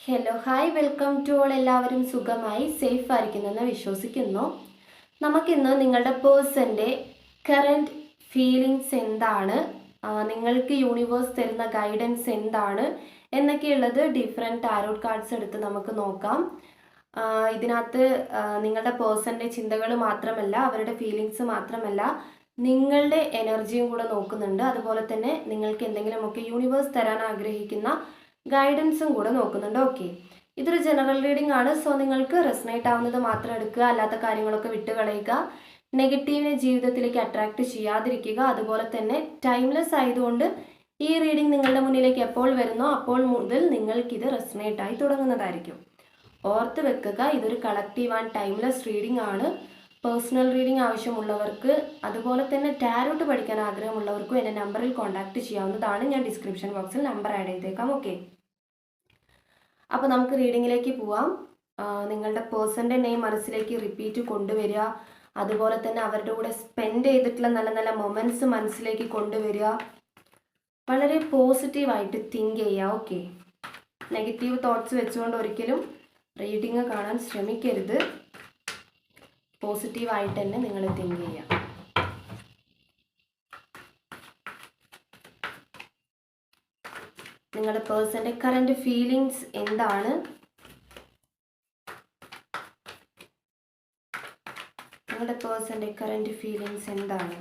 Hello hi welcome to all. എല്ലാവരും സുഖമായി safe ആയിരിക്കുന്നെന്ന് വിശ്വസിക്കുന്നു. നമുക്കിന്ന് നിങ്ങളുടെ പേഴ്സൻ്റെ കറൻറ്റ് ഫീലിങ്സ് എന്താണ്, നിങ്ങൾക്ക് യൂണിവേഴ്സ് തരുന്ന ഗൈഡൻസ് എന്താണ് എന്നൊക്കെയുള്ളത് ഡിഫറെൻറ്റ് ടാരോട്ട് കാർഡ്സ് എടുത്ത് നമുക്ക് നോക്കാം. ഇതിനകത്ത് നിങ്ങളുടെ പേഴ്സൻ്റെ ചിന്തകൾ മാത്രമല്ല, അവരുടെ ഫീലിങ്സ് മാത്രമല്ല, നിങ്ങളുടെ എനർജിയും കൂടെ നോക്കുന്നുണ്ട്. അതുപോലെ തന്നെ നിങ്ങൾക്ക് എന്തെങ്കിലുമൊക്കെ യൂണിവേഴ്സ് തരാൻ ആഗ്രഹിക്കുന്ന ഗൈഡൻസും കൂടെ നോക്കുന്നുണ്ട്. ഓക്കെ, ഇതൊരു ജനറൽ റീഡിംഗ് ആണ്. സോ നിങ്ങൾക്ക് റെസനേറ്റ് ആവുന്നത് മാത്രം എടുക്കുക, അല്ലാത്ത കാര്യങ്ങളൊക്കെ വിട്ടുകളയുക. നെഗറ്റീവിനെ ജീവിതത്തിലേക്ക് അട്രാക്ട് ചെയ്യാതിരിക്കുക. അതുപോലെ തന്നെ ടൈംലെസ് ആയതുകൊണ്ട് ഈ റീഡിംഗ് നിങ്ങളുടെ മുന്നിലേക്ക് എപ്പോൾ വരുന്നോ അപ്പോൾ മുതൽ നിങ്ങൾക്കിത് റെസനേറ്റ് ആയി തുടങ്ങുന്നതായിരിക്കും. ഓർത്ത് വെക്കുക, ഇതൊരു കളക്റ്റീവ് ആൻഡ് ടൈംലെസ് റീഡിംഗ് ആണ്. പേഴ്സണൽ റീഡിംഗ് ആവശ്യമുള്ളവർക്ക്, അതുപോലെ തന്നെ ടാരോട്ട് പഠിക്കാൻ ആഗ്രഹമുള്ളവർക്കും എൻ്റെ നമ്പറിൽ കോൺടാക്ട് ചെയ്യാവുന്നതാണ്. ഞാൻ ഡിസ്ക്രിപ്ഷൻ ബോക്സിൽ നമ്പർ ആഡ് ചെയ്തേക്കാം. ഓക്കെ, അപ്പോൾ നമുക്ക് റീഡിങ്ങിലേക്ക് പോവാം. നിങ്ങളുടെ പേഴ്സൻ്റെ നെയിം മനസ്സിലേക്ക് റിപ്പീറ്റ് കൊണ്ടുവരിക. അതുപോലെ തന്നെ അവരുടെ കൂടെ സ്പെൻഡ് ചെയ്തിട്ടുള്ള നല്ല നല്ല മൊമെൻറ്റ്സ് മനസ്സിലേക്ക് കൊണ്ടുവരിക. വളരെ പോസിറ്റീവായിട്ട് തിങ്ക് ചെയ്യുക. ഓക്കെ, നെഗറ്റീവ് തോട്ട്സ് വെച്ചുകൊണ്ട് ഒരിക്കലും റീഡിങ് കാണാൻ ശ്രമിക്കരുത്. പോസിറ്റീവായിട്ട് തന്നെ നിങ്ങൾ തിങ്ക് ചെയ്യുക. നിങ്ങളുടെ പേഴ്സൻ്റെ കറൻറ്റ് ഫീലിങ്സ് എന്താണ്? നിങ്ങളുടെ പേഴ്സൻ്റെ കറൻറ്റ് ഫീലിങ്സ് എന്താണ്?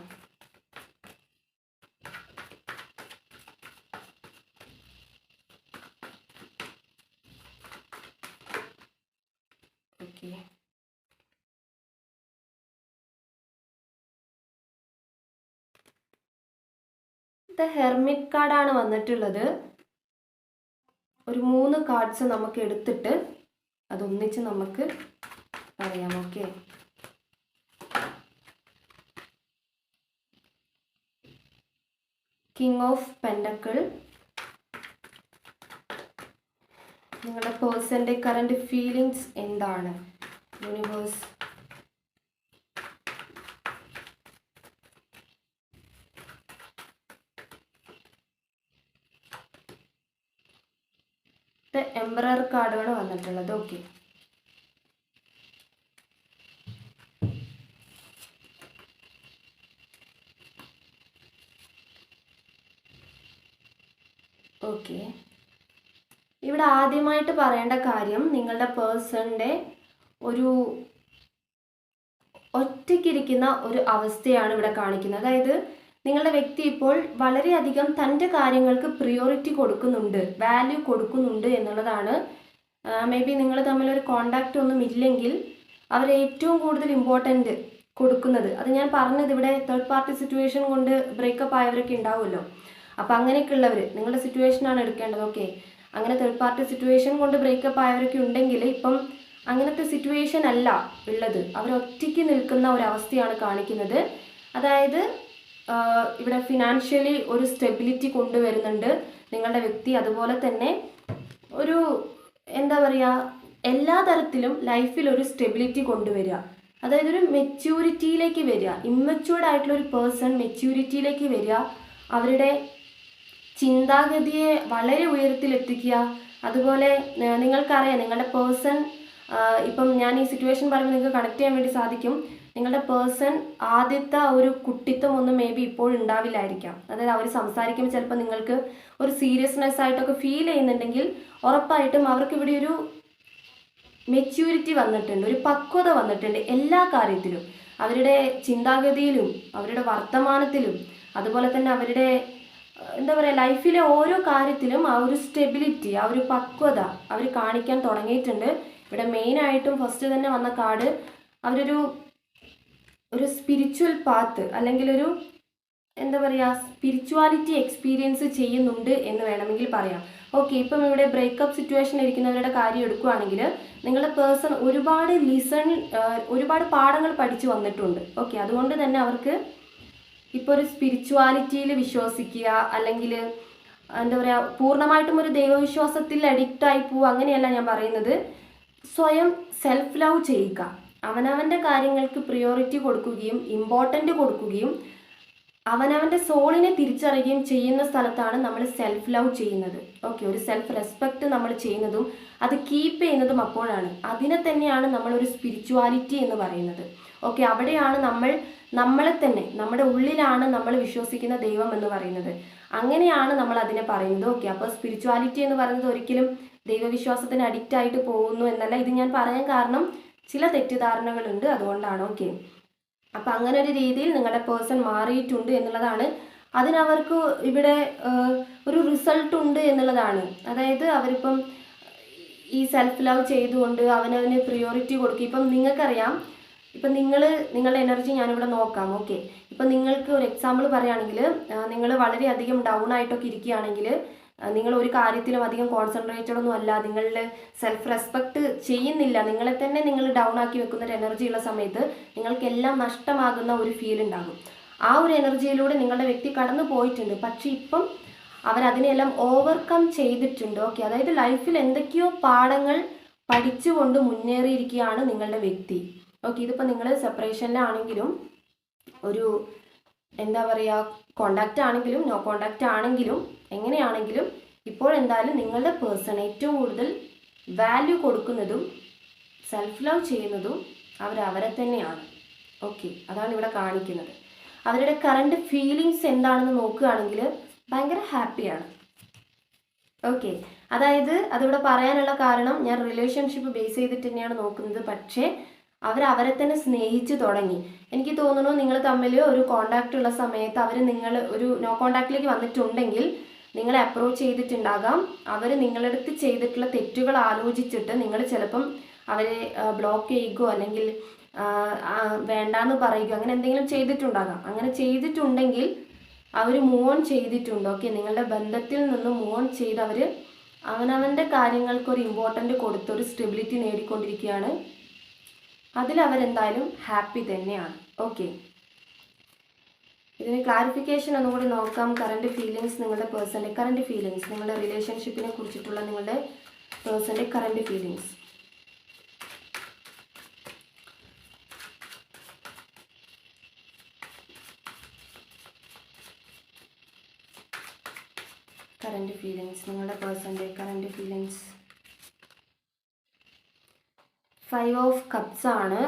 ഓക്കെ, ദ ഹെർമിറ്റ് കാർഡാണ് വന്നിട്ടുള്ളത്. ഒരു 3 കാർഡ്സ് നമുക്ക് എടുത്തിട്ട് അതൊന്നിച്ച് നമുക്ക് പറയാം. Okay, king of pentacle. നിങ്ങളുടെ പേഴ്സൻ്റെ കറൻറ്റ് ഫീലിങ്സ് എന്താണ്? യൂണിവേഴ്സ് എംപറർ കാർഡാണ് വന്നിട്ടുള്ളത്. ഓക്കെ, ഓക്കെ, ഇവിടെ ആദ്യമായിട്ട് പറയേണ്ട കാര്യം, നിങ്ങളുടെ പേഴ്സണിൻ്റെ ഒരു ഒറ്റയ്ക്കിരിക്കുന്ന ഒരു അവസ്ഥയാണ് ഇവിടെ കാണിക്കുന്നത്. അതായത് നിങ്ങളുടെ വ്യക്തി ഇപ്പോൾ വളരെയധികം തൻ്റെ കാര്യങ്ങൾക്ക് പ്രിയോറിറ്റി കൊടുക്കുന്നുണ്ട്, വാല്യൂ കൊടുക്കുന്നുണ്ട് എന്നുള്ളതാണ്. മേ ബി നിങ്ങൾ തമ്മിലൊരു കോണ്ടാക്റ്റ് ഒന്നും ഇല്ലെങ്കിൽ അവർ ഏറ്റവും കൂടുതൽ ഇമ്പോർട്ടൻ്റ് കൊടുക്കുന്നത്, അത് ഞാൻ പറഞ്ഞത് ഇവിടെ തേർഡ് പാർട്ടി സിറ്റുവേഷൻ കൊണ്ട് ബ്രേക്കപ്പ് ആയവരൊക്കെ ഉണ്ടാവുമല്ലോ. അപ്പോൾ അങ്ങനെയൊക്കെ ഉള്ളവർ നിങ്ങളുടെ സിറ്റുവേഷനാണ് എടുക്കേണ്ടത്. ഓക്കെ, അങ്ങനെ തേർഡ് പാർട്ടി സിറ്റുവേഷൻ കൊണ്ട് ബ്രേക്കപ്പ് ആയവരൊക്കെ ഉണ്ടെങ്കിൽ ഇപ്പം അങ്ങനത്തെ സിറ്റുവേഷൻ അല്ല ഉള്ളത്. അവർ ഒറ്റയ്ക്ക് നിൽക്കുന്ന ഒരവസ്ഥയാണ് കാണിക്കുന്നത്. അതായത് ഇവിടെ ഫിനാൻഷ്യലി ഒരു സ്റ്റെബിലിറ്റി കൊണ്ടുവരുന്നുണ്ട് നിങ്ങളുടെ വ്യക്തി. അതുപോലെ തന്നെ ഒരു എന്താ പറയുക, എല്ലാ തരത്തിലും ലൈഫിൽ ഒരു സ്റ്റെബിലിറ്റി കൊണ്ടുവരിക. അതായത് ഒരു മെച്യൂരിറ്റിയിലേക്ക് വരിക. ഇമ്മച്യൂർഡ് ആയിട്ടുള്ള ഒരു പേഴ്സൺ മെച്യൂരിറ്റിയിലേക്ക് വരിക. അവരുടെ ചിന്താഗതിയെ വളരെ ഉയരത്തിലെത്തിക്കുക. അതുപോലെ നിങ്ങൾക്കറിയാം നിങ്ങളുടെ പേഴ്സൺ, ഇപ്പം ഞാൻ ഈ സിറ്റുവേഷൻ പറയുമ്പോൾ നിങ്ങൾക്ക് കണക്ട് ചെയ്യാൻ വേണ്ടി സാധിക്കും. നിങ്ങളുടെ പേഴ്സൺ ആദ്യത്തെ ഒരു കുട്ടിത്വം ഒന്നും മേ ബി ഇപ്പോഴുണ്ടാവില്ലായിരിക്കാം. അതായത് അവർ സംസാരിക്കുമ്പോൾ ചിലപ്പോൾ നിങ്ങൾക്ക് ഒരു സീരിയസ്നെസ് ആയിട്ടൊക്കെ ഫീൽ ചെയ്യുന്നുണ്ടെങ്കിൽ ഉറപ്പായിട്ടും അവർക്ക് ഇവിടെ ഒരു മെച്യൂരിറ്റി വന്നിട്ടുണ്ട്, ഒരു പക്വത വന്നിട്ടുണ്ട് എല്ലാ കാര്യത്തിലും. അവരുടെ ചിന്താഗതിയിലും അവരുടെ വർത്തമാനത്തിലും അതുപോലെ തന്നെ അവരുടെ എന്താ പറയുക ലൈഫിലെ ഓരോ കാര്യത്തിലും ആ ഒരു സ്റ്റെബിലിറ്റി, ആ ഒരു പക്വത അവർ കാണിക്കാൻ തുടങ്ങിയിട്ടുണ്ട്. ഇവിടെ മെയിനായിട്ടും ഫസ്റ്റ് തന്നെ വന്ന കാർഡ് അവരൊരു സ്പിരിച്വൽ പാത്ത് അല്ലെങ്കിൽ ഒരു എന്താ പറയുക സ്പിരിച്വാലിറ്റി എക്സ്പീരിയൻസ് ചെയ്യുന്നുണ്ട് എന്ന് വേണമെങ്കിൽ പറയാം. ഓക്കെ, ഇപ്പം ഇവിടെ ബ്രേക്കപ്പ് സിറ്റുവേഷൻ ഇരിക്കുന്നവരുടെ കാര്യം എടുക്കുകയാണെങ്കിൽ നിങ്ങളുടെ പേഴ്സൺ ഒരുപാട് പാഠങ്ങൾ പഠിച്ചു വന്നിട്ടുണ്ട്. ഓക്കെ, അതുകൊണ്ട് തന്നെ അവർക്ക് ഇപ്പോൾ ഒരു സ്പിരിച്വാലിറ്റിയിൽ വിശ്വസിക്കുക, അല്ലെങ്കിൽ എന്താ പറയുക പൂർണ്ണമായിട്ടും ഒരു ദൈവവിശ്വാസത്തിൽ അഡിക്റ്റായി പോവുക, അങ്ങനെയല്ല ഞാൻ പറയുന്നത്. സ്വയം സെൽഫ് ലവ് ചെയ്യുക, അവനവൻ്റെ കാര്യങ്ങൾക്ക് പ്രിയോറിറ്റി കൊടുക്കുകയും ഇമ്പോർട്ടൻ്റ് കൊടുക്കുകയും അവനവൻ്റെ സോളിനെ തിരിച്ചറിയുകയും ചെയ്യുന്ന സ്ഥലത്താണ് നമ്മൾ സെൽഫ് ലവ് ചെയ്യുന്നത്. ഓക്കെ, ഒരു സെൽഫ് റെസ്പെക്റ്റ് നമ്മൾ ചെയ്യുന്നതും അത് കീപ്പ് ചെയ്യുന്നതും അപ്പോഴാണ്. അതിനെ തന്നെയാണ് നമ്മളൊരു സ്പിരിച്വാലിറ്റി എന്ന് പറയുന്നത്. ഓക്കെ, അവിടെയാണ് നമ്മളെ തന്നെ, നമ്മുടെ ഉള്ളിലാണ് നമ്മൾ വിശ്വസിക്കുന്ന ദൈവം എന്ന് പറയുന്നത്. അങ്ങനെയാണ് നമ്മൾ അതിനെ പറയുന്നത്. ഓക്കെ, അപ്പോൾ സ്പിരിച്വാലിറ്റി എന്ന് പറയുന്നത് ഒരിക്കലും ദൈവവിശ്വാസത്തിന് അഡിക്റ്റ് ആയിട്ട് പോകുന്നു എന്നല്ല. ഇത് ഞാൻ പറയാൻ കാരണം ചില തെറ്റിദ്ധാരണകളുണ്ട്, അതുകൊണ്ടാണ്. ഓക്കെ, അപ്പം അങ്ങനെ ഒരു രീതിയിൽ നിങ്ങളുടെ പേഴ്സൺ മാറിയിട്ടുണ്ട് എന്നുള്ളതാണ്. അതിനവർക്ക് ഇവിടെ ഒരു റിസൾട്ട് ഉണ്ട് എന്നുള്ളതാണ്. അതായത് അവരിപ്പം ഈ സെൽഫ് ലവ് ചെയ്തുകൊണ്ട് അവനവന് പ്രിയോറിറ്റി കൊടുക്കും. ഇപ്പം നിങ്ങൾക്കറിയാം, ഇപ്പം നിങ്ങളുടെ എനർജി ഞാനിവിടെ നോക്കാം. ഓക്കെ, ഇപ്പം നിങ്ങൾക്ക് ഒരു എക്സാമ്പിൾ പറയുകയാണെങ്കിൽ, നിങ്ങൾ വളരെയധികം ഡൗൺ ആയിട്ടൊക്കെ ഇരിക്കുകയാണെങ്കിൽ, നിങ്ങൾ ഒരു കാര്യത്തിലും അധികം കോൺസെൻട്രേറ്റഡ് ഒന്നും അല്ല, നിങ്ങളുടെ സെൽഫ് റെസ്പെക്റ്റ് ചെയ്യുന്നില്ല, നിങ്ങളെ തന്നെ നിങ്ങൾ ഡൗൺ ആക്കി വെക്കുന്ന ഒരു എനർജി ഉള്ള സമയത്ത് നിങ്ങൾക്കെല്ലാം നഷ്ടമാകുന്ന ഒരു ഫീൽ ഉണ്ടാകും. ആ ഒരു എനർജിയിലൂടെ നിങ്ങളുടെ വ്യക്തി കടന്നു പോയിട്ടുണ്ട്. പക്ഷെ ഇപ്പം അവരതിനെല്ലാം ഓവർകം ചെയ്തിട്ടുണ്ട്. ഓക്കെ, അതായത് ലൈഫിൽ എന്തൊക്കെയോ പാഠങ്ങൾ പഠിച്ചുകൊണ്ട് മുന്നേറിയിരിക്കുകയാണ് നിങ്ങളുടെ വ്യക്തി. ഓക്കെ, ഇതിപ്പോൾ നിങ്ങൾ സെപ്പറേഷനിലാണെങ്കിലും, ഒരു എന്താ പറയുക, കോണ്ടാക്റ്റ് ആണെങ്കിലും നോ കോണ്ടാക്റ്റ് ആണെങ്കിലും എങ്ങനെയാണെങ്കിലും, ഇപ്പോഴെന്തായാലും നിങ്ങളുടെ പേഴ്സൺ ഏറ്റവും കൂടുതൽ വാല്യൂ കൊടുക്കുന്നതും സെൽഫ് ലവ് ചെയ്യുന്നതും അവരെ തന്നെയാണ്. ഓക്കെ, അതാണ് ഇവിടെ കാണിക്കുന്നത്. അവരുടെ കറണ്ട് ഫീലിങ്സ് എന്താണെന്ന് നോക്കുകയാണെങ്കിൽ ഭയങ്കര ഹാപ്പിയാണ്. ഓക്കെ, അതായത് അതിവിടെ പറയാനുള്ള കാരണം ഞാൻ റിലേഷൻഷിപ്പ് ബേസ് ചെയ്തിട്ട് തന്നെയാണ് നോക്കുന്നത്. പക്ഷേ അവരെ തന്നെ സ്നേഹിച്ച് തുടങ്ങി. എനിക്ക് തോന്നുന്നു നിങ്ങൾ തമ്മിൽ ഒരു കോണ്ടാക്റ്റ് ഉള്ള സമയത്ത് നിങ്ങൾ ഒരു നോ കോണ്ടാക്റ്റിലേക്ക് വന്നിട്ടുണ്ടെങ്കിൽ നിങ്ങളെ അപ്രോച്ച് ചെയ്തിട്ടുണ്ടാകാം. അവർ നിങ്ങളടുത്ത് ചെയ്തിട്ടുള്ള തെറ്റുകൾ ആലോചിച്ചിട്ട് നിങ്ങൾ ചിലപ്പം അവരെ ബ്ലോക്ക് ചെയ്യുകയോ അല്ലെങ്കിൽ വേണ്ടാന്ന് പറയുകയോ അങ്ങനെ എന്തെങ്കിലും ചെയ്തിട്ടുണ്ടാകാം. അങ്ങനെ ചെയ്തിട്ടുണ്ടെങ്കിൽ അവർ മൂവ് ഓൺ ചെയ്തിട്ടുണ്ട്. ഓക്കെ, നിങ്ങളുടെ ബന്ധത്തിൽ നിന്ന് മൂവ് ഓൺ ചെയ്ത് അവർ അവനവൻ്റെ കാര്യങ്ങൾക്ക് ഒരു ഇമ്പോർട്ടൻ്റ് കൊടുത്ത് ഒരു സ്റ്റെബിലിറ്റി നേടിക്കൊണ്ടിരിക്കുകയാണ്. അതിലവരെന്തായാലും ഹാപ്പി തന്നെയാണ്. ഓക്കെ, ഇതിന് ക്ലാരിഫിക്കേഷൻ ഒന്നുകൂടി നോക്കാം. കറണ്ട് ഫീലിങ്സ്, നിങ്ങളുടെ പേഴ്സൻ്റെ കറണ്ട് ഫീലിങ്സ്, നിങ്ങളുടെ റിലേഷൻഷിപ്പിനെ കുറിച്ചിട്ടുള്ള നിങ്ങളുടെ പേഴ്സൻ്റെ കറണ്ട് ഫീലിങ്സ്. കറണ്ട് ഫീലിങ്സ്, നിങ്ങളുടെ പേഴ്സൻ്റെ കറണ്ട് ഫീലിങ്സ്. 5 ഓഫ് കപ്സ് ആണ്.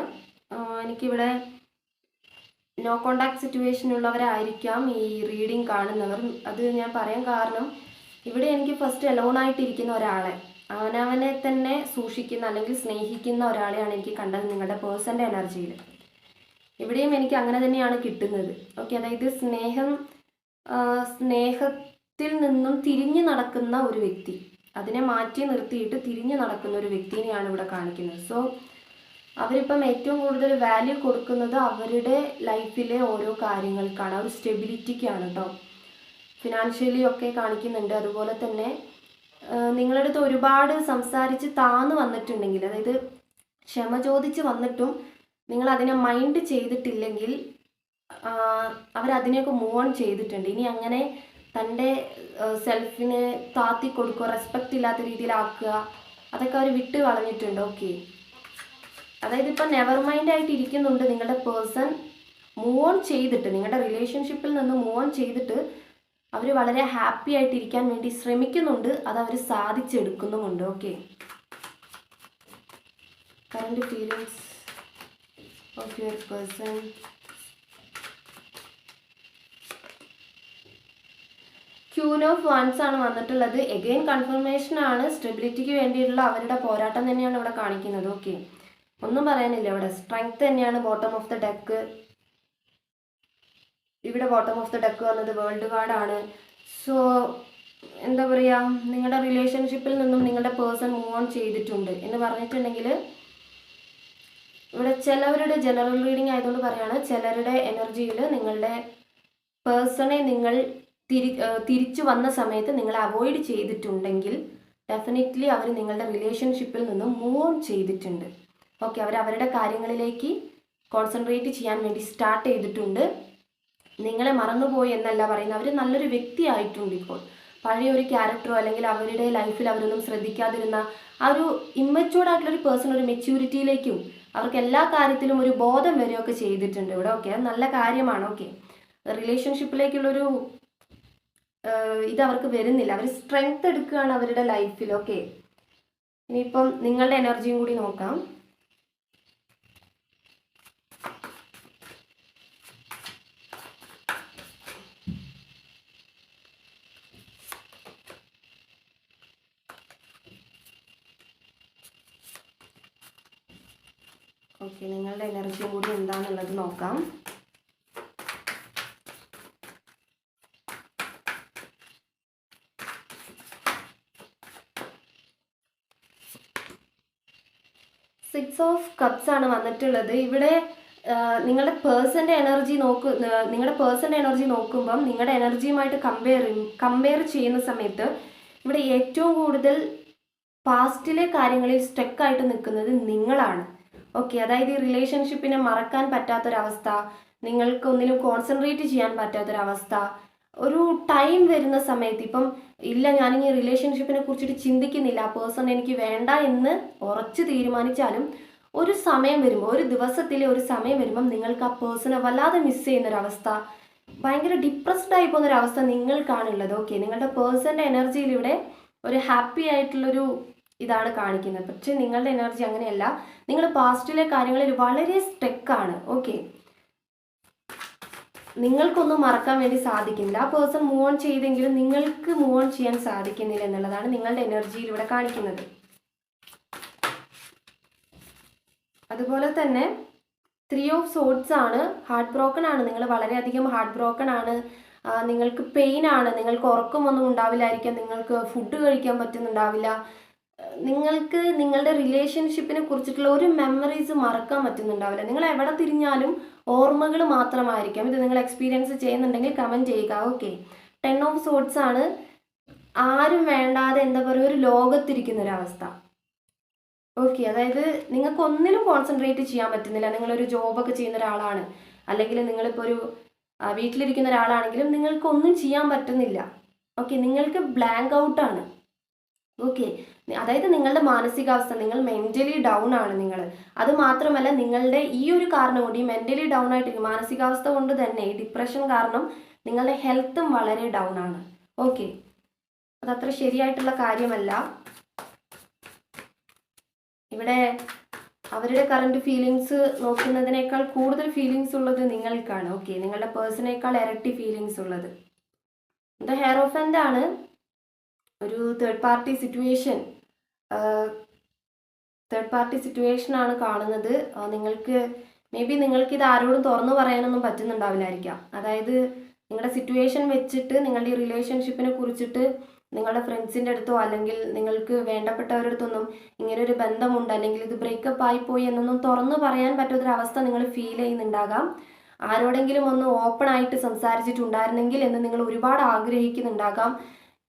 എനിക്കിവിടെ നോ കോണ്ടാക്ട് സിറ്റുവേഷൻ ഉള്ളവരായിരിക്കാം ഈ റീഡിങ് കാണുന്നവർ. അത് ഞാൻ പറയാൻ കാരണം, ഇവിടെ എനിക്ക് ഫസ്റ്റ് അലോൺ ആയിട്ടിരിക്കുന്ന ഒരാളെ, അവനവനെ തന്നെ സൂക്ഷിക്കുന്ന അല്ലെങ്കിൽ സ്നേഹിക്കുന്ന ഒരാളെയാണ് എനിക്ക് കണ്ടത് നിങ്ങളുടെ പേഴ്സൻ്റെ എനർജിയിൽ. ഇവിടെയും എനിക്ക് അങ്ങനെ തന്നെയാണ് കിട്ടുന്നത്. ഓക്കെ, അതായത് സ്നേഹത്തിൽ നിന്നും തിരിഞ്ഞു നടക്കുന്ന ഒരു വ്യക്തി, അതിനെ മാറ്റി നിർത്തിയിട്ട് തിരിഞ്ഞു നടക്കുന്ന ഒരു വ്യക്തിനെയാണ് ഇവിടെ കാണിക്കുന്നത്. സോ അവരിപ്പം ഏറ്റവും കൂടുതൽ വാല്യൂ കൊടുക്കുന്നത് അവരുടെ ലൈഫിലെ ഓരോ കാര്യങ്ങൾക്കാണ്, ഒരു സ്റ്റെബിലിറ്റിക്കാണ് കേട്ടോ. ഫിനാൻഷ്യലി ഒക്കെ കാണിക്കുന്നുണ്ട്. അതുപോലെ തന്നെ നിങ്ങളുടെ അടുത്ത് ഒരുപാട് സംസാരിച്ച് താന്ന് വന്നിട്ടുണ്ടെങ്കിൽ, അതായത് ക്ഷമ ചോദിച്ച് വന്നിട്ടും നിങ്ങൾ അതിനെ മൈൻഡ് ചെയ്തിട്ടില്ലെങ്കിൽ അവരതിനെയൊക്കെ മൂവ് ഓൺ ചെയ്തിട്ടുണ്ട്. ഇനി അങ്ങനെ തൻ്റെ സെൽഫിനെ താത്തി കൊടുക്കുക, റെസ്പെക്റ്റ് ഇല്ലാത്ത രീതിയിലാക്കുക, അതൊക്കെ അവർ വിട്ട് കളഞ്ഞിട്ടുണ്ട്. ഓക്കെ, അതായത് ഇപ്പം നെവർ മൈൻഡ് ആയിട്ട് ഇരിക്കുന്നുണ്ട് നിങ്ങളുടെ പേഴ്സൺ. മൂവ് ഓൺ ചെയ്തിട്ട്, നിങ്ങളുടെ റിലേഷൻഷിപ്പിൽ നിന്ന് മൂവ് ഓൺ ചെയ്തിട്ട് അവർ വളരെ ഹാപ്പി ആയിട്ടിരിക്കാൻ വേണ്ടി ശ്രമിക്കുന്നുണ്ട്. അത് അവർ സാധിച്ചെടുക്കുന്നുമുണ്ട്. Okay, current feelings of your person. Queen of wands ആണ് വന്നിട്ടുള്ളത്. എഗെയിൻ കൺഫർമേഷൻ ആണ്. സ്റ്റെബിലിറ്റിക്ക് വേണ്ടിയിട്ടുള്ള അവരുടെ പോരാട്ടം തന്നെയാണ് ഇവിടെ കാണിക്കുന്നത്. ഓക്കെ, ഒന്നും പറയാനില്ല. ഇവിടെ സ്ട്രെങ്ത് തന്നെയാണ് ബോട്ടം ഓഫ് ദ ഡെക്ക്. ഇവിടെ ബോട്ടം ഓഫ് ദ ഡെക്ക് വന്നത് വേൾഡ് കാർഡാണ്. സോ എന്താ പറയുക, നിങ്ങളുടെ റിലേഷൻഷിപ്പിൽ നിന്നും നിങ്ങളുടെ പേഴ്സൺ മൂവ് ഓൺ ചെയ്തിട്ടുണ്ട് എന്ന് പറഞ്ഞിട്ടുണ്ടെങ്കിൽ, ഇവിടെ ചിലവരുടെ ജനറൽ റീഡിംഗ് ആയതുകൊണ്ട് പറയാണ്, ചിലരുടെ എനർജിയിൽ നിങ്ങളുടെ പേഴ്സണെ നിങ്ങൾ തിരിച്ചു വന്ന സമയത്ത് നിങ്ങൾ അവോയ്ഡ് ചെയ്തിട്ടുണ്ടെങ്കിൽ ഡെഫിനറ്റ്ലി അവർ നിങ്ങളുടെ റിലേഷൻഷിപ്പിൽ നിന്നും മൂവ് ഓൺ ചെയ്തിട്ടുണ്ട്. ഓക്കെ, അവരുടെ കാര്യങ്ങളിലേക്ക് കോൺസെൻട്രേറ്റ് ചെയ്യാൻ വേണ്ടി സ്റ്റാർട്ട് ചെയ്തിട്ടുണ്ട്. നിങ്ങളെ മറന്നുപോയി എന്നല്ല പറയുന്നത്, അവർ നല്ലൊരു വ്യക്തിയായിട്ടുണ്ട്. ഇപ്പോൾ പഴയ ഒരു ക്യാരക്ടറോ അല്ലെങ്കിൽ അവരുടെ ലൈഫിൽ അവരൊന്നും ശ്രദ്ധിക്കാതിരുന്ന ആ ഒരു ഇമ്മച്യൂർഡ് ആയിട്ടുള്ളൊരു പേഴ്സൺ ഒരു മെച്യൂരിറ്റിയിലേക്കും അവർക്ക് എല്ലാ കാര്യത്തിലും ഒരു ബോധം വരികയൊക്കെ ചെയ്തിട്ടുണ്ട് ഇവിടെ. ഓക്കെ, അത് നല്ല കാര്യമാണ്. ഓക്കെ, റിലേഷൻഷിപ്പിലേക്കുള്ളൊരു ഇത് അവർക്ക് വരുന്നില്ല. അവർ സ്ട്രെങ്ത് എടുക്കുകയാണ് അവരുടെ ലൈഫിൽ. ഓക്കെ, ഇനിയിപ്പം നിങ്ങളുടെ എനർജിയും കൂടി നോക്കാം. ഓക്കെ, നിങ്ങളുടെ എനർജിയും കൂടി എന്താണെന്നുള്ളത് നോക്കാം. സിക്സ് ഓഫ് കപ്സ് ആണ് വന്നിട്ടുള്ളത്. ഇവിടെ നിങ്ങളുടെ പേഴ്സൻ്റെ എനർജി നോക്കുമ്പം നിങ്ങളുടെ എനർജിയുമായിട്ട് കമ്പയർ ചെയ്യുന്ന സമയത്ത് ഇവിടെ ഏറ്റവും കൂടുതൽ പാസ്റ്റിലെ കാര്യങ്ങളിൽ സ്റ്റക്കായിട്ട് നിൽക്കുന്നത് നിങ്ങളാണ്. ഓക്കെ, അതായത് ഈ റിലേഷൻഷിപ്പിനെ മറക്കാൻ പറ്റാത്തൊരവസ്ഥ, നിങ്ങൾക്ക് ഒന്നിലും കോൺസെൻട്രേറ്റ് ചെയ്യാൻ പറ്റാത്തൊരവസ്ഥ, ഒരു ടൈം വരുന്ന സമയത്ത് ഇപ്പം ഇല്ല ഞാനിനി റിലേഷൻഷിപ്പിനെ കുറിച്ചിട്ട് ചിന്തിക്കുന്നില്ല, ആ പേഴ്സൺ എനിക്ക് വേണ്ട എന്ന് ഉറച്ച് തീരുമാനിച്ചാലും ഒരു സമയം വരുമ്പോൾ, ഒരു ദിവസത്തിലെ ഒരു സമയം വരുമ്പം നിങ്ങൾക്ക് ആ പേഴ്സണെ വല്ലാതെ മിസ് ചെയ്യുന്നൊരവസ്ഥ, ഭയങ്കര ഡിപ്രസ്ഡ് ആയി പോകുന്നൊരവസ്ഥ നിങ്ങൾക്കാണുള്ളത്. ഓക്കെ, നിങ്ങളുടെ പേഴ്സൻ്റെ എനർജിയിൽ ഇവിടെ ഒരു ഹാപ്പി ആയിട്ടുള്ളൊരു ഇതാണ് കാണിക്കുന്നത്. പക്ഷെ നിങ്ങളുടെ എനർജി അങ്ങനെയല്ല. നിങ്ങൾ പാസ്റ്റിലെ കാര്യങ്ങളിൽ വളരെ സ്റ്റക്കാണ്. ഓക്കെ, നിങ്ങൾക്കൊന്നും മറക്കാൻ വേണ്ടി സാധിക്കുന്നില്ല. ആ പേഴ്സൺ മൂവ് ഓൺ ചെയ്തെങ്കിലും നിങ്ങൾക്ക് മൂവ് ഓൺ ചെയ്യാൻ സാധിക്കുന്നില്ല എന്നുള്ളതാണ് നിങ്ങളുടെ എനർജിയിൽ ഇവിടെ കാണിക്കുന്നത്. അതുപോലെ തന്നെ 3 ഓഫ് സോഡ്സ് ആണ്. ഹാർട്ട് ബ്രോക്കൺ ആണ്. നിങ്ങൾ വളരെയധികം ഹാർട്ട് ബ്രോക്കൺ ആണ്. നിങ്ങൾക്ക് പെയിൻ ആണ്. നിങ്ങൾക്ക് ഉറക്കമൊന്നും ഉണ്ടാവില്ലായിരിക്കാം. നിങ്ങൾക്ക് ഫുഡ് കഴിക്കാൻ പറ്റുന്നുണ്ടാവില്ല. നിങ്ങൾക്ക് നിങ്ങളുടെ റിലേഷൻഷിപ്പിനെ കുറിച്ചിട്ടുള്ള ഒരു മെമ്മറീസ് മറക്കാൻ പറ്റുന്നുണ്ടാവില്ല. നിങ്ങൾ എവിടെ തിരിഞ്ഞാലും ഓർമ്മകൾ മാത്രമായിരിക്കാം. ഇത് നിങ്ങൾ എക്സ്പീരിയൻസ് ചെയ്യുന്നുണ്ടെങ്കിൽ കമൻറ്റ് ചെയ്യുക. ഓക്കെ, 10 ഓഫ് സോഡ്സ് ആണ്. ആരും വേണ്ടാതെ എന്താ പറയുക, ഒരു ലോകത്തിരിക്കുന്നൊരവസ്ഥ. ഓക്കെ, അതായത് നിങ്ങൾക്ക് ഒന്നിലും കോൺസെൻട്രേറ്റ് ചെയ്യാൻ പറ്റുന്നില്ല. നിങ്ങളൊരു ജോബൊക്കെ ചെയ്യുന്ന ഒരാളാണ്, അല്ലെങ്കിൽ നിങ്ങളിപ്പോൾ ഒരു വീട്ടിലിരിക്കുന്ന ഒരാളാണെങ്കിലും നിങ്ങൾക്കൊന്നും ചെയ്യാൻ പറ്റുന്നില്ല. ഓക്കെ, നിങ്ങൾക്ക് ബ്ലാങ്ക് ഔട്ടാണ്. ഓക്കെ, അതായത് നിങ്ങളുടെ മാനസികാവസ്ഥ, നിങ്ങൾ മെൻ്റലി ഡൗൺ ആണ്. നിങ്ങൾ അത് മാത്രമല്ല, നിങ്ങളുടെ ഈ ഒരു കാരണം കൊണ്ട്, ഈ മെൻ്റലി ഡൗൺ ആയിട്ടിരിക്കും മാനസികാവസ്ഥ കൊണ്ട് തന്നെ, ഈ ഡിപ്രഷൻ കാരണം നിങ്ങളുടെ ഹെൽത്തും വളരെ ഡൗൺ ആണ്. ഓക്കെ, അതത്ര ശരിയായിട്ടുള്ള കാര്യമല്ല. ഇവിടെ അവരുടെ കറണ്ട് ഫീലിങ്സ് നോക്കുന്നതിനേക്കാൾ കൂടുതൽ ഫീലിങ്സ് ഉള്ളത് നിങ്ങൾക്കാണ്. ഓക്കെ, നിങ്ങളുടെ പേഴ്സണേക്കാൾ ഇരട്ടി ഫീലിങ്സ് ഉള്ളത്. ഇത് ഹെയറോഫൻ്റ് ആണ്. ഒരു തേർഡ് പാർട്ടി സിറ്റുവേഷനാണ് കാണുന്നത്. നിങ്ങൾക്ക് ഇത് ആരോടും തുറന്നു പറയാനൊന്നും പറ്റുന്നുണ്ടാവില്ലായിരിക്കാം. അതായത് നിങ്ങളുടെ സിറ്റുവേഷൻ വെച്ചിട്ട് നിങ്ങളുടെ ഈ റിലേഷൻഷിപ്പിനെ കുറിച്ചിട്ട് നിങ്ങളുടെ ഫ്രണ്ട്സിൻ്റെ അടുത്തോ അല്ലെങ്കിൽ നിങ്ങൾക്ക് വേണ്ടപ്പെട്ടവരുടെ അടുത്തൊന്നും ഇങ്ങനൊരു ബന്ധമുണ്ട് അല്ലെങ്കിൽ ഇത് ബ്രേക്കപ്പ് ആയിപ്പോയി എന്നൊന്നും തുറന്നു പറയാൻ പറ്റാത്തൊരവസ്ഥ നിങ്ങൾ ഫീൽ ചെയ്യുന്നുണ്ടാകാം. ആരോടെങ്കിലും ഒന്ന് ഓപ്പൺ ആയിട്ട് സംസാരിച്ചിട്ടുണ്ടായിരുന്നെങ്കിൽ എന്ന് നിങ്ങൾ ഒരുപാട് ആഗ്രഹിക്കുന്നുണ്ടാകാം.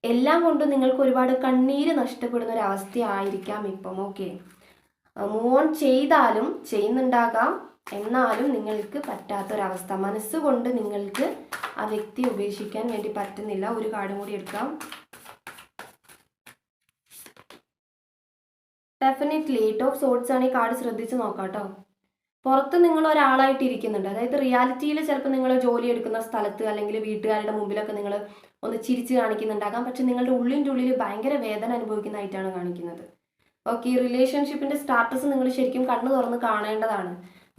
എല്ലാം കൊണ്ടും നിങ്ങൾക്ക് ഒരുപാട് കണ്ണീര് നഷ്ടപ്പെടുന്ന ഒരു അവസ്ഥയായിരിക്കാം ഇപ്പം. ഓക്കെ, മൂവ് ഓൺ ചെയ്യുന്നുണ്ടാകാം, എന്നാലും നിങ്ങൾക്ക് പറ്റാത്തൊരവസ്ഥ. മനസ്സുകൊണ്ട് നിങ്ങൾക്ക് ആ വ്യക്തിയെ ഉപേക്ഷിക്കാൻ വേണ്ടി പറ്റുന്നില്ല. ഒരു കാർഡും കൂടി എടുക്കാം. ഡെഫിനറ്റ്ലി 8 ഓഫ് സോഡ്സ് ആണ്. ഈ കാർഡ് ശ്രദ്ധിച്ച് നോക്കാം കേട്ടോ. പുറത്ത് നിങ്ങൾ ഒരാളായിട്ട് ഇരിക്കുന്നുണ്ട്. അതായത് റിയാലിറ്റിയിൽ ചിലപ്പോൾ നിങ്ങൾ ജോലി എടുക്കുന്ന സ്ഥലത്ത് അല്ലെങ്കിൽ വീട്ടുകാരുടെ മുമ്പിലൊക്കെ നിങ്ങൾ ഒന്ന് ചിരിച്ച് കാണിക്കുന്നുണ്ടാകാം. പക്ഷെ നിങ്ങളുടെ ഉള്ളിൻ്റെ ഉള്ളിൽ ഭയങ്കര വേദന അനുഭവിക്കുന്നതായിട്ടാണ് കാണിക്കുന്നത്. ഓക്കെ, ഈ റിലേഷൻഷിപ്പിൻ്റെ സ്റ്റാറ്റസ് നിങ്ങൾ ശരിക്കും കണ്ണു തുറന്ന് കാണേണ്ടതാണ്.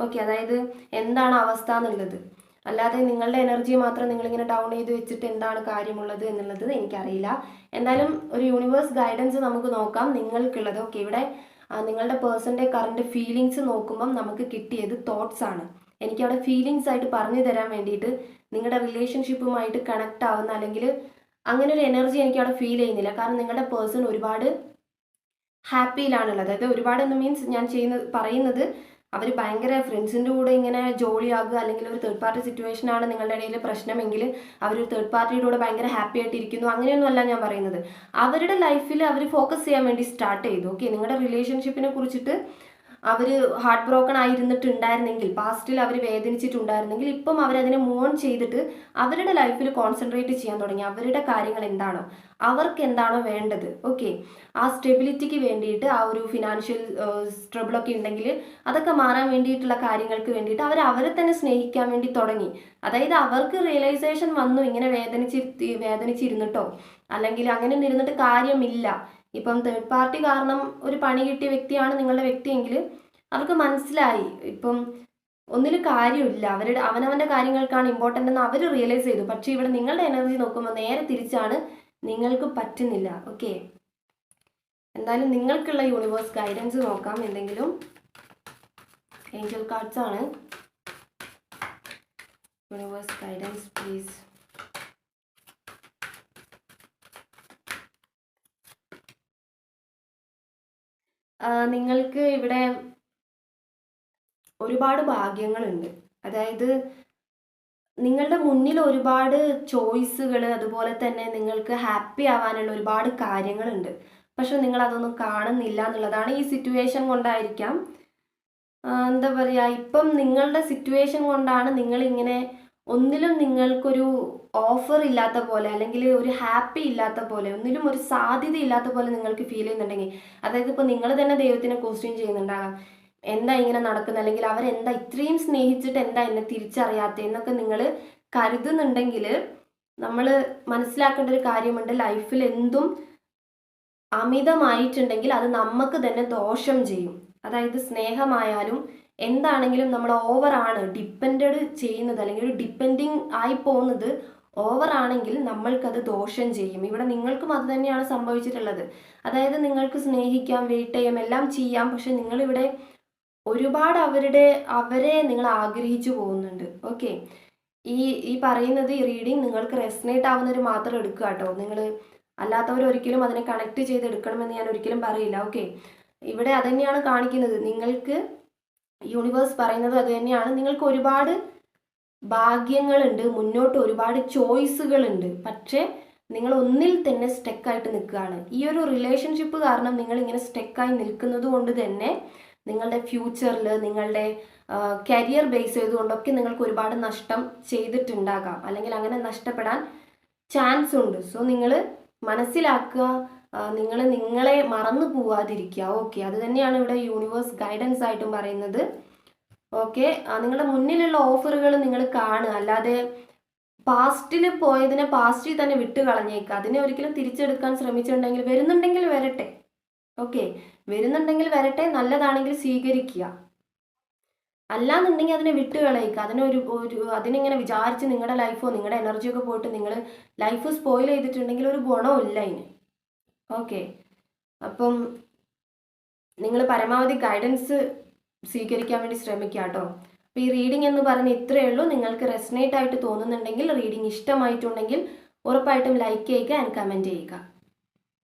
ഓക്കെ, അതായത് എന്താണ് അവസ്ഥ എന്നുള്ളത്, അല്ലാതെ നിങ്ങളുടെ എനർജി മാത്രം നിങ്ങളിങ്ങനെ ഡൗൺ ചെയ്ത് വെച്ചിട്ട് എന്താണ് കാര്യമുള്ളത് എന്നുള്ളത് എനിക്കറിയില്ല. എന്തായാലും ഒരു യൂണിവേഴ്സ് ഗൈഡൻസ് നമുക്ക് നോക്കാം നിങ്ങൾക്കുള്ളത്. ഓക്കെ, ഇവിടെ നിങ്ങളുടെ പേഴ്സൻ്റെ കറണ്ട് ഫീലിങ്സ് നോക്കുമ്പം നമുക്ക് കിട്ടിയത് തോട്ട്സ് ആണ്. എനിക്കവിടെ ഫീലിങ്സ് ആയിട്ട് പറഞ്ഞു തരാൻ വേണ്ടിയിട്ട് നിങ്ങളുടെ റിലേഷൻഷിപ്പുമായിട്ട് കണക്റ്റ് ആവുന്ന അല്ലെങ്കിൽ അങ്ങനെ ഒരു എനർജി എനിക്കവിടെ ഫീൽ ചെയ്യുന്നില്ല. കാരണം നിങ്ങളുടെ പേഴ്സൺ ഒരുപാട് ഹാപ്പിയിലാണുള്ളത്. അതായത് ഒരുപാട് എന്ന് മീൻസ് ഞാൻ പറയുന്നത് അവർ ഭയങ്കര ഫ്രണ്ട്സിൻ്റെ കൂടെ ഇങ്ങനെ ജോളിയാകുക അല്ലെങ്കിൽ ഒരു തേർഡ് പാർട്ടി സിറ്റുവേഷൻ ആണ് നിങ്ങളുടെ ഇടയിൽ പ്രശ്നമെങ്കിൽ അവരൊരു തേർഡ് പാർട്ടിയുടെ കൂടെ ഭയങ്കര ഹാപ്പി ആയിട്ടിരിക്കുന്നു, അങ്ങനെയൊന്നുമല്ല ഞാൻ പറയുന്നത്. അവരുടെ ലൈഫിൽ അവർ ഫോക്കസ് ചെയ്യാൻ വേണ്ടി സ്റ്റാർട്ട് ചെയ്തു. ഓക്കെ, നിങ്ങളുടെ റിലേഷൻഷിപ്പിനെ കുറിച്ചിട്ട് അവർ ഹാർട്ട് ബ്രോക്കൺ ആയിരുന്നിട്ടുണ്ടായിരുന്നെങ്കിൽ, പാസ്റ്റിൽ അവർ വേദനിച്ചിട്ടുണ്ടായിരുന്നെങ്കിൽ, ഇപ്പം അവരതിനെ മൂവ് ഓൺ ചെയ്തിട്ട് അവരുടെ ലൈഫിൽ കോൺസെൻട്രേറ്റ് ചെയ്യാൻ തുടങ്ങി. അവരുടെ കാര്യങ്ങൾ എന്താണോ, അവർക്ക് എന്താണോ വേണ്ടത്, ഓക്കെ, ആ സ്റ്റെബിലിറ്റിക്ക് വേണ്ടിയിട്ട്, ആ ഒരു ഫിനാൻഷ്യൽ സ്ട്രബിളൊക്കെ ഉണ്ടെങ്കിൽ അതൊക്കെ മാറാൻ വേണ്ടിയിട്ടുള്ള കാര്യങ്ങൾക്ക് വേണ്ടിയിട്ട് അവർ അവരെ തന്നെ സ്നേഹിക്കാൻ വേണ്ടി തുടങ്ങി. അതായത് അവർക്ക് റിയലൈസേഷൻ വന്നു, ഇങ്ങനെ വേദനിച്ചിരുന്നിട്ടോ അല്ലെങ്കിൽ അങ്ങനെ ഇരുന്നിട്ട് കാര്യമില്ല. ഇപ്പം തേർഡ് പാർട്ടി കാരണം ഒരു പണി കിട്ടിയ വ്യക്തിയാണ് നിങ്ങളുടെ വ്യക്തിയെങ്കിൽ അവർക്ക് മനസ്സിലായി ഇപ്പം ഒന്നിൽ കാര്യമില്ല, അവനവൻ്റെ കാര്യങ്ങൾക്കാണ് ഇമ്പോർട്ടൻ്റ് എന്ന് അവർ റിയലൈസ് ചെയ്തു. പക്ഷേ ഇവിടെ നിങ്ങളുടെ എനർജി നോക്കുമ്പോൾ നേരെ തിരിച്ചാണ്, നിങ്ങൾക്ക് പറ്റുന്നില്ല. ഓക്കെ, എന്തായാലും നിങ്ങൾക്കുള്ള യൂണിവേഴ്സ് ഗൈഡൻസ് നോക്കാം. എന്തെങ്കിലും ഏഞ്ചൽ കാർഡ്സ് ആണ്. Universe guidance please. നിങ്ങൾക്ക് ഇവിടെ ഒരുപാട് ഭാഗ്യങ്ങളുണ്ട്. അതായത് നിങ്ങളുടെ മുന്നിൽ ഒരുപാട് ചോയ്സുകൾ, അതുപോലെ തന്നെ നിങ്ങൾക്ക് ഹാപ്പി ആവാനുള്ള ഒരുപാട് കാര്യങ്ങളുണ്ട്. പക്ഷെ നിങ്ങൾ അതൊന്നും കാണുന്നില്ല എന്നുള്ളതാണ്. ഈ സിറ്റുവേഷൻ കൊണ്ടായിരിക്കാം, എന്താ പറയുക, ഇപ്പം നിങ്ങളുടെ സിറ്റുവേഷൻ കൊണ്ടാണ് നിങ്ങളിങ്ങനെ ഒന്നിലും നിങ്ങൾക്കൊരു ഓഫർ ഇല്ലാത്ത പോലെ, അല്ലെങ്കിൽ ഒരു ഹാപ്പി ഇല്ലാത്ത പോലെ, ഒന്നിലും ഒരു സാധ്യത ഇല്ലാത്ത പോലെ നിങ്ങൾക്ക് ഫീൽ ചെയ്യുന്നുണ്ടെങ്കിൽ, അതായത് ഇപ്പോൾ നിങ്ങൾ തന്നെ ദൈവത്തിനെ ക്വസ്റ്റ്യൻ ചെയ്യുന്നുണ്ടാകാം, എന്താ ഇങ്ങനെ നടക്കുന്നത്, അല്ലെങ്കിൽ അവരെന്താ ഇത്രയും സ്നേഹിച്ചിട്ട് എന്താ എന്നെ തിരിച്ചറിയാത്ത എന്നൊക്കെ നിങ്ങൾ കരുതുന്നുണ്ടെങ്കിൽ, നമ്മൾ മനസ്സിലാക്കേണ്ട ഒരു കാര്യമുണ്ട്, ലൈഫിൽ എന്തും അമിതമായിട്ടുണ്ടെങ്കിൽ അത് നമുക്ക് തന്നെ ദോഷം ചെയ്യും. അതായത് സ്നേഹമായാലും എന്താണെങ്കിലും നമ്മൾ ഓവറാണ് ഡിപ്പെൻഡ് ചെയ്യുന്നത്, അല്ലെങ്കിൽ ഒരു ഡിപ്പെൻഡിങ് ആയി പോകുന്നത് ഓവറാണെങ്കിൽ നമ്മൾക്കത് ദോഷം ചെയ്യും. ഇവിടെ നിങ്ങൾക്കും അത് തന്നെയാണ് സംഭവിച്ചിട്ടുള്ളത്. അതായത് നിങ്ങൾക്ക് സ്നേഹിക്കാം, വെയിറ്റ് ചെയ്യാം, എല്ലാം ചെയ്യാം, പക്ഷെ നിങ്ങളിവിടെ ഒരുപാട് അവരെ നിങ്ങൾ ആഗ്രഹിച്ചു പോകുന്നുണ്ട്. ഓക്കെ, ഈ പറയുന്നത്, ഈ റീഡിങ് നിങ്ങൾക്ക് റെസനേറ്റ് ആവുന്നവർ മാത്രം എടുക്കുക കേട്ടോ. നിങ്ങൾ അല്ലാത്തവർ ഒരിക്കലും അതിനെ കണക്ട് ചെയ്ത് എടുക്കണമെന്ന് ഞാൻ ഒരിക്കലും പറയില്ല. ഓക്കെ, ഇവിടെ അത് തന്നെയാണ് കാണിക്കുന്നത്. നിങ്ങൾക്ക് യൂണിവേഴ്സ് പറയുന്നത് അത് തന്നെയാണ്. നിങ്ങൾക്ക് ഒരുപാട് ഭാഗ്യങ്ങളുണ്ട്, മുന്നോട്ട് ഒരുപാട് ചോയ്സുകളുണ്ട്, പക്ഷേ നിങ്ങൾ ഒന്നിൽ തന്നെ സ്റ്റക്കായിട്ട് നിൽക്കുകയാണ്. ഈ ഒരു റിലേഷൻഷിപ്പ് കാരണം നിങ്ങൾ ഇങ്ങനെ സ്റ്റക്കായി നിൽക്കുന്നത് കൊണ്ട് തന്നെ നിങ്ങളുടെ ഫ്യൂച്ചറിൽ, നിങ്ങളുടെ കരിയർ ബേസ് ചെയ്തുകൊണ്ടൊക്കെ നിങ്ങൾക്ക് ഒരുപാട് നഷ്ടം ചെയ്തിട്ടുണ്ടാകാം, അല്ലെങ്കിൽ അങ്ങനെ നഷ്ടപ്പെടാൻ ചാൻസ് ഉണ്ട്. സോ നിങ്ങൾ മനസ്സിലാക്കുക, നിങ്ങളെ മറന്നു പോവാതിരിക്കുക. ഓക്കെ, അത് തന്നെയാണ് ഇവിടെ യൂണിവേഴ്സ് ഗൈഡൻസ് ആയിട്ടും പറയുന്നത്. ഓക്കെ, നിങ്ങളുടെ മുന്നിലുള്ള ഓഫറുകൾ നിങ്ങൾ കാണുക, അല്ലാതെ പാസ്റ്റിൽ പോയതിനെ പാസ്റ്റിൽ തന്നെ വിട്ട് കളഞ്ഞേക്കുക. അതിനെ ഒരിക്കലും തിരിച്ചെടുക്കാൻ ശ്രമിച്ചിട്ടുണ്ടെങ്കിൽ, വരുന്നുണ്ടെങ്കിൽ വരട്ടെ. ഓക്കെ, വരുന്നുണ്ടെങ്കിൽ വരട്ടെ, നല്ലതാണെങ്കിൽ സ്വീകരിക്കുക, അല്ലാന്നുണ്ടെങ്കിൽ അതിനെ വിട്ട് കളയിക്കുക. അതിനിങ്ങനെ വിചാരിച്ച് നിങ്ങളുടെ ലൈഫോ നിങ്ങളുടെ എനർജിയൊക്കെ പോയിട്ട് നിങ്ങൾ ലൈഫ് സ്പോയിൽ ചെയ്തിട്ടുണ്ടെങ്കിൽ ഒരു ഗുണമില്ല അതിന്. ഓക്കെ, അപ്പം നിങ്ങൾ പരമാവധി ഗൈഡൻസ് സ്വീകരിക്കാൻ വേണ്ടി ശ്രമിക്കുക കേട്ടോ. അപ്പോൾ ഈ റീഡിംഗ് എന്ന് പറഞ്ഞ് ഇത്രയേ ഉള്ളൂ. നിങ്ങൾക്ക് റെസനേറ്റ് ആയിട്ട് തോന്നുന്നുണ്ടെങ്കിൽ, റീഡിംഗ് ഇഷ്ടമായിട്ടുണ്ടെങ്കിൽ ഉറപ്പായിട്ടും ലൈക്ക് ചെയ്യുക ആൻഡ് കമൻറ്റ് ചെയ്യുക.